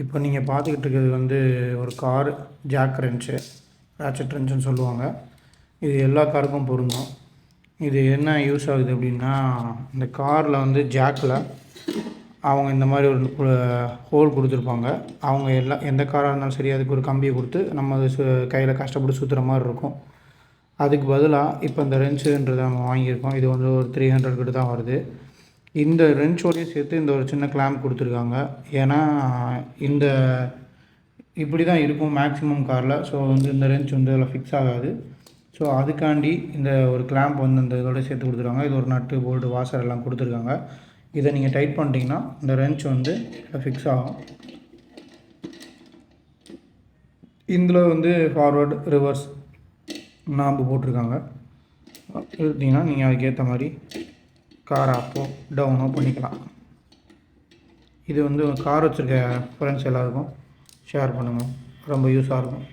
இப்போ நீங்கள் பார்த்துக்கிட்டு இருக்கிறது வந்து ஒரு கார் ஜாக் ரென்ச்சு, ராட்செட் ரென்ச்சுன்னு சொல்லுவாங்க. இது எல்லா காருக்கும் பொருந்தும். இது என்ன யூஸ் ஆகுது அப்படின்னா, இந்த காரில் வந்து ஜாக்கில் அவங்க இந்த மாதிரி ஒரு ஹோல் கொடுத்துருப்பாங்க. அவங்க எந்த காராக இருந்தாலும் சரி, அதுக்கு ஒரு கம்பியை கொடுத்து நம்ம அது கையில் கஷ்டப்பட்டு சுற்றுற மாதிரி இருக்கும். அதுக்கு பதிலாக இப்போ இந்த ரென்ச்சுன்றதை நம்ம வாங்கியிருக்கோம். இது வந்து ஒரு 300 கிட்ட தான் வருது. இந்த ரென்ச்சோடையும் சேர்த்து இந்த ஒரு சின்ன கிளாம்ப் கொடுத்துருக்காங்க. ஏன்னா இந்த இப்படி தான் இருக்கும் மேக்ஸிமம் காரில். ஸோ வந்து இந்த ரென்ச் வந்து அதில் ஃபிக்ஸ் ஆகாது. ஸோ அதுக்காண்டி இந்த ஒரு கிளாம்ப் வந்து இந்த இதோட சேர்த்து கொடுத்துருக்காங்க. இது ஒரு நட்டு போல்டு வாஷர் எல்லாம் கொடுத்துருக்காங்க. இதை நீங்கள் டைட் பண்ணிட்டீங்கன்னா இந்த ரென்ச் வந்து ஃபிக்ஸ் ஆகும். இதில் வந்து ஃபார்வர்டு ரிவர்ஸ் நாம்பு போட்டிருக்காங்க. எடுத்திங்கன்னா நீங்கள் அதுக்கேற்ற மாதிரி கார் அப்போ டவுனோ பண்ணிக்கலாம். இது வந்து கார் வச்சுருக்க ஃப்ரெண்ட்ஸ் எல்லாருக்கும் ஷேர் பண்ணுங்கள். ரொம்ப யூஸாக இருக்கும்.